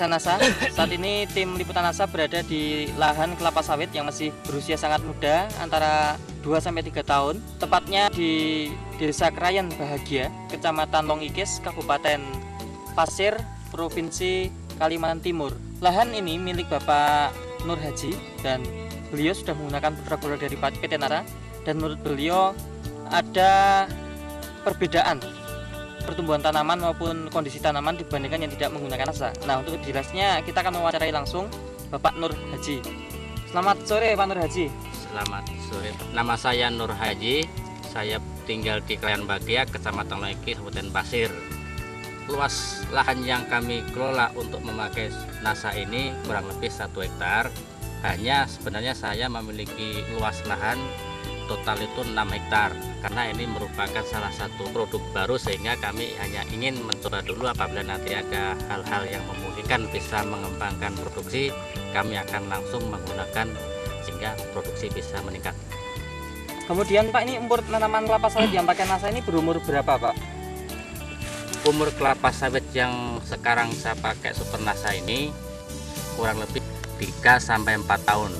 Desa Nasa. Saat ini tim liputan Nasa berada di lahan kelapa sawit yang masih berusia sangat muda, antara 2-3 tahun. Tepatnya di Desa Krayan Bahagia, Kecamatan Longikis, Kabupaten Pasir, Provinsi Kalimantan Timur. Lahan ini milik Bapak Nur Haji dan beliau sudah menggunakan produk dari PT Nasa, dan menurut beliau ada perbedaan pertumbuhan tanaman maupun kondisi tanaman dibandingkan yang tidak menggunakan Nasa. Nah, untuk jelasnya kita akan mewawancarai langsung Bapak Nur Haji. Selamat sore Pak Nur Haji. Selamat sore. Nama saya Nur Haji. Saya tinggal di Krayan Bahagia, Kecamatan Longikis, Kabupaten Pasir. Luas lahan yang kami kelola untuk memakai Nasa ini kurang lebih 1 hektar. Hanya sebenarnya saya memiliki luas lahan total itu 6 hektar, karena ini merupakan salah satu produk baru, sehingga kami hanya ingin mencoba dulu. Apabila nanti ada hal-hal yang memungkinkan bisa mengembangkan produksi, kami akan langsung menggunakan sehingga produksi bisa meningkat. Kemudian Pak, ini umur tanaman kelapa sawit yang pakai Nasa ini berumur berapa Pak? Umur kelapa sawit yang sekarang saya pakai Super Nasa ini kurang lebih 3-4 tahun,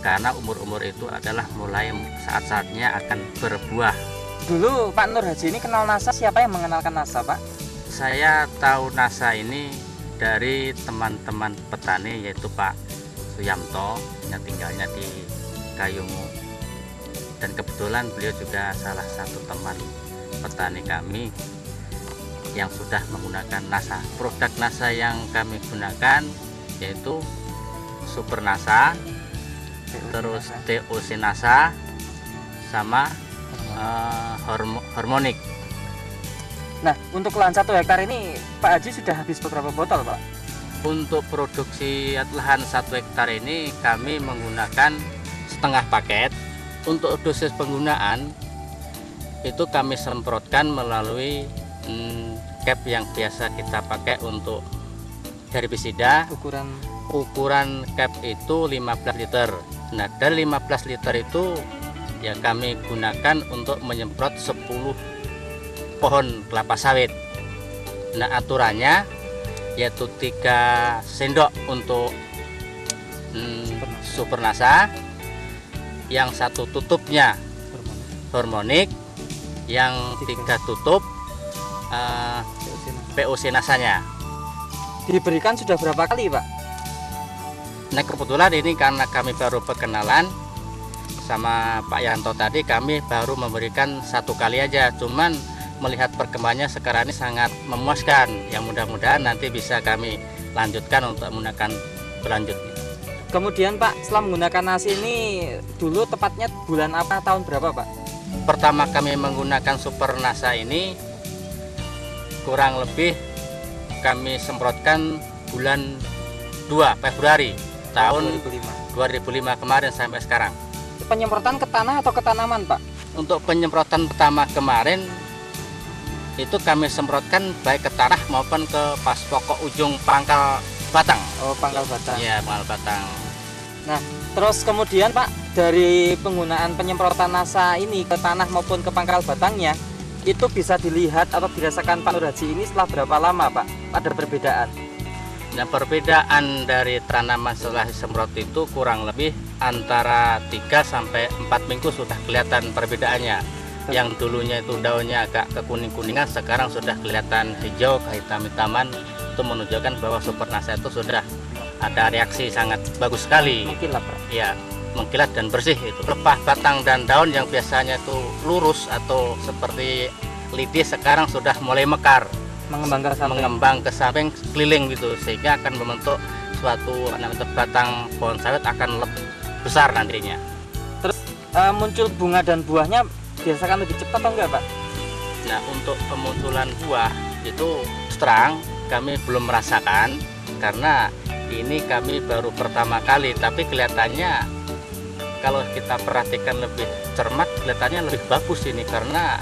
karena umur-umur itu adalah mulai saat-saatnya akan berbuah. Dulu Pak Nur Haji ini kenal Nasa, siapa yang mengenalkan Nasa Pak? Saya tahu Nasa ini dari teman-teman petani, yaitu Pak Suyamto yang tinggalnya di Kayungu, dan kebetulan beliau juga salah satu teman petani kami yang sudah menggunakan Nasa. Produk Nasa yang kami gunakan yaitu Super Nasa, terus TOC Nasa, sama Harmonic. Nah, untuk lahan 1 hektar ini Pak Haji sudah habis beberapa botol Pak? Untuk produksi lahan 1 hektar ini kami menggunakan setengah paket. Untuk dosis penggunaan itu kami semprotkan melalui cap yang biasa kita pakai untuk herbisida. Ukuran cap itu 15 liter. Nah, dari 15 liter itu ya kami gunakan untuk menyemprot 10 pohon kelapa sawit. Nah, aturannya yaitu 3 sendok untuk Super Nasa, yang 1 tutupnya Harmonic, yang 3 tutup POC Nasanya. Diberikan sudah berapa kali Pak? Nah, kebetulan ini karena kami baru perkenalan sama Pak Yanto tadi, kami baru memberikan 1 kali aja. Cuman melihat perkembangannya sekarang ini sangat memuaskan. Yang mudah-mudahan nanti bisa kami lanjutkan untuk menggunakan berlanjutnya. Kemudian Pak, setelah menggunakan Nasa ini dulu tepatnya bulan apa, tahun berapa Pak? Pertama kami menggunakan Super Nasa ini kurang lebih kami semprotkan bulan 2 Februari tahun 2005 kemarin sampai sekarang. Penyemprotan ke tanah atau ke tanaman Pak? Untuk penyemprotan pertama kemarin itu kami semprotkan baik ke tanah maupun ke pas pokok ujung pangkal batang. Oh, pangkal batang. Iya, pangkal batang. Nah, terus kemudian Pak, dari penggunaan penyemprotan Nasa ini ke tanah maupun ke pangkal batangnya, itu bisa dilihat atau dirasakan Pak Nur Haji ini setelah berapa lama Pak? Ada perbedaan? Nah, perbedaan dari tanaman setelah disemprot itu kurang lebih antara 3-4 minggu sudah kelihatan perbedaannya. Yang dulunya itu daunnya agak kekuning-kuningan, sekarang sudah kelihatan hijau, kehitam-hitaman. Itu menunjukkan bahwa Super Nasa itu sudah ada reaksi sangat bagus sekali. Mengkilat Pak? Ya, mengkilat dan bersih itu. Lepas batang dan daun yang biasanya itu lurus atau seperti lidi, sekarang sudah mulai mekar. Mengembang ke samping keliling gitu, sehingga akan membentuk suatu batang pohon sawit akan lebih besar nantinya. Terus muncul bunga dan buahnya biasakan lebih cepat atau enggak Pak? Nah, untuk pemunculan buah itu terang kami belum merasakan, karena ini kami baru pertama kali, tapi kelihatannya kalau kita perhatikan lebih cermat kelihatannya lebih bagus ini, karena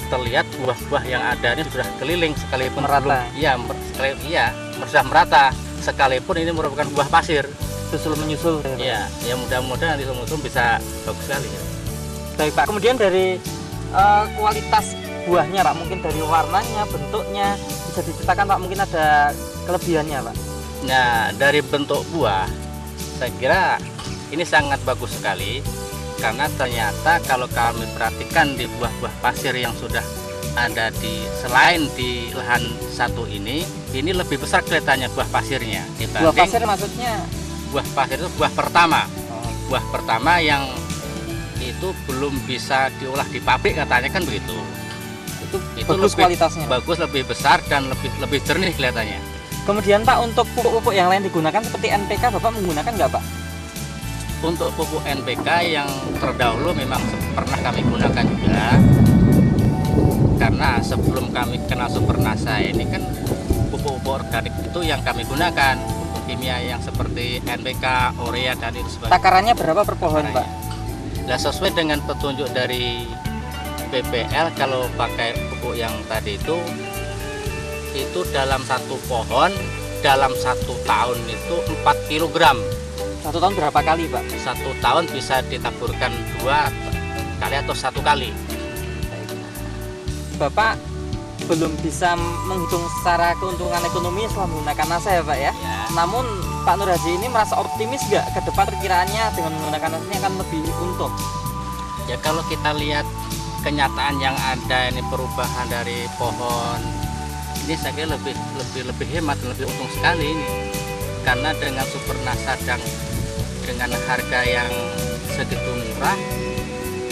terlihat buah-buah yang ada ini sudah keliling sekalipun merata. Sudah merata, sekalipun ini merupakan buah pasir. Susul menyusul. Ya mudah-mudahan nanti susul bisa bagus sekali. Ya. Baik Pak. Kemudian dari kualitas buahnya Pak, mungkin dari warnanya, bentuknya bisa diceritakan Pak, mungkin ada kelebihannya Pak? Nah, dari bentuk buah, saya kira ini sangat bagus sekali karena ternyata kalau kami perhatikan di buah-buah pasir yang sudah ada selain di lahan satu ini lebih besar kelihatannya buah pasirnya dibanding Buah pasir maksudnya? Buah pasir itu buah pertama. Oh. Buah pertama yang itu belum bisa diolah di pabrik katanya kan begitu. Itu bagus lebih, kualitasnya. bagus, lebih besar dan lebih jernih kelihatannya. Kemudian Pak, untuk pupuk-pupuk yang lain digunakan seperti NPK, Bapak menggunakan nggak Pak? Untuk pupuk NPK yang terdahulu memang pernah kami gunakan juga. Karena sebelum kami kenal Supernasa ini kan pupuk-pupuk organik itu yang kami gunakan, pupuk kimia yang seperti NPK, urea dan itu sebagainya. Takarannya berapa per pohon Pak? Nah, sesuai dengan petunjuk dari PPL, kalau pakai pupuk yang tadi itu dalam satu pohon dalam 1 tahun itu 4 kg. 1 tahun berapa kali Pak? 1 tahun bisa ditaburkan 2 kali atau 1 kali. Bapak belum bisa menghitung secara keuntungan ekonomi setelah menggunakan NASA ya Pak ya? Ya. Namun Pak Nur Haji ini merasa optimis nggak ke depan perkiraannya dengan menggunakan NASA ini akan lebih untung? Ya, kalau kita lihat kenyataan yang ada ini, perubahan dari pohon ini, saya kira lebih hemat, lebih untung sekali ini. Karena dengan Supernasa dan dengan harga yang segitu murah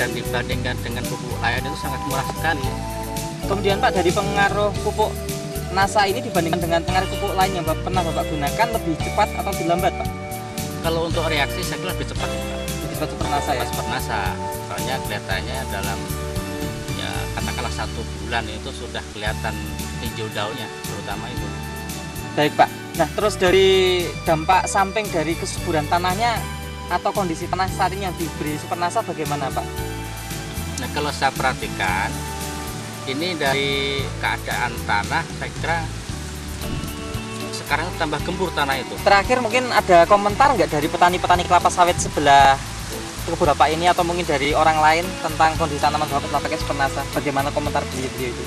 dan dibandingkan dengan pupuk lain itu sangat murah sekali. Kemudian Pak, dari pengaruh pupuk NASA ini dibandingkan dengan pengaruh pupuk lain yang pernah Bapak gunakan, lebih cepat atau lebih lambat Pak? Kalau untuk reaksi saya kira lebih cepat. Lebih cepat Supernasa ya? Supernasa, soalnya kelihatannya dalam ya katakanlah 1 bulan itu sudah kelihatan hijau daunnya, terutama itu. Baik Pak. Nah, terus dari dampak samping dari kesuburan tanahnya atau kondisi tanah saat ini yang diberi Supernasa bagaimana Pak? Nah, kalau saya perhatikan ini dari keadaan tanah, saya kira sekarang tambah gembur tanah itu. Terakhir mungkin ada komentar nggak dari petani-petani kelapa sawit sebelah kebun Bapak ini atau mungkin dari orang lain tentang kondisi tanaman Bapak setelah pakai Supernasa? Bagaimana komentar beliau itu?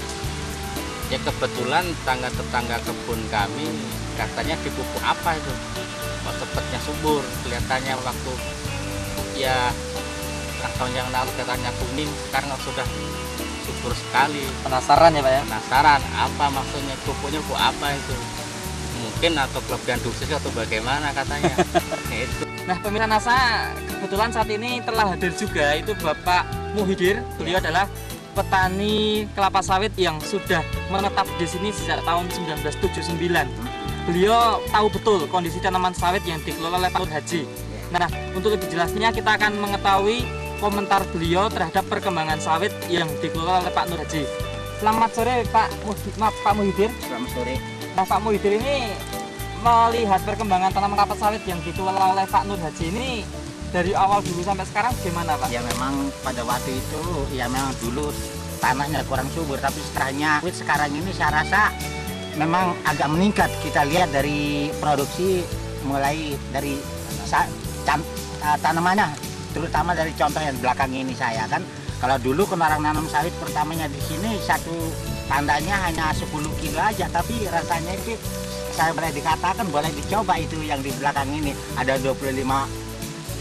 Ya, kebetulan tetangga kebun kami katanya dipupuk apa itu, kok cepatnya subur, kelihatannya waktu ya tahun yang lalu katanya kuning, sekarang sudah subur sekali. Penasaran ya Pak ya? Penasaran apa maksudnya, pupuknya pupuk apa itu, mungkin atau kelebihan dosis atau bagaimana katanya. Itu. Nah, pemirsa NASA, kebetulan saat ini telah hadir juga itu Bapak Muhidir. Beliau adalah petani kelapa sawit yang sudah menetap di sini sejak tahun 1979. Beliau tahu betul kondisi tanaman sawit yang dikelola oleh Pak Nur Haji. Nah, untuk lebih jelasnya kita akan mengetahui komentar beliau terhadap perkembangan sawit yang dikelola oleh Pak Nur Haji. Selamat sore Pak Muhidir. Selamat sore. Nah, Pak Muhidir ini melihat perkembangan tanaman kelapa sawit yang dikelola oleh Pak Nur Haji ini dari awal dulu sampai sekarang gimana Pak? Ya memang pada waktu itu ya memang dulu tanahnya kurang subur, tapi sekarang ini saya rasa memang agak meningkat. Kita lihat dari produksi mulai dari tanamannya, terutama dari contoh yang belakang ini saya kan. Kalau dulu orang nanam sawit pertamanya di sini satu tandanya hanya 10 kilo aja, tapi rasanya itu saya boleh dikatakan boleh dicoba itu yang di belakang ini ada 25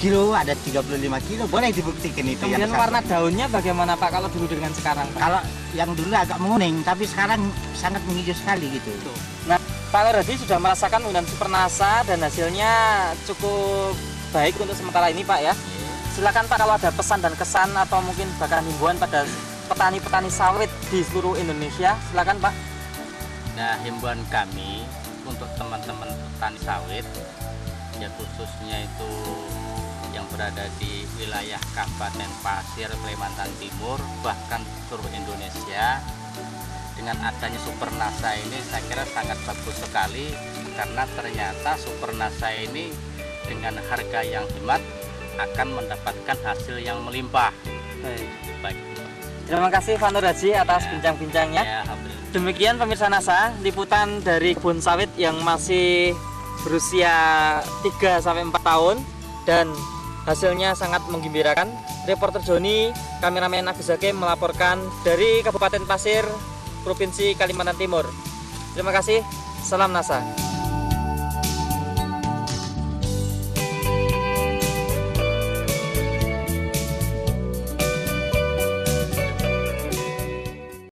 kilo, ada 35 kilo, boleh dibuktikan itu. Kemudian yang warna daunnya bagaimana Pak kalau dulu dengan sekarang Pak? Kalau yang dulu agak menguning, tapi sekarang sangat menghijau sekali gitu. Nah, Pak Nur Haji sudah merasakan penggunaan Supernasa dan hasilnya cukup baik untuk sementara ini Pak ya. Silakan Pak, kalau ada pesan dan kesan atau mungkin bahkan himbauan pada petani-petani sawit di seluruh Indonesia, silakan Pak. Nah, himbauan kami untuk teman-teman petani sawit, ya khususnya itu yang berada di wilayah Kabupaten Pasir, Kalimantan Timur, bahkan seluruh Indonesia, dengan adanya Supernasa ini saya kira sangat bagus sekali, karena ternyata Supernasa ini dengan harga yang hemat akan mendapatkan hasil yang melimpah. Baik. Terima kasih Pak Nur Haji atas bincang-bincangnya. Ya, demikian pemirsa NASA, liputan dari kebun sawit yang masih berusia 3-4 tahun dan hasilnya sangat menggembirakan. Reporter Joni, kameramen Agus Hakim melaporkan dari Kabupaten Pasir, Provinsi Kalimantan Timur. Terima kasih, salam NASA.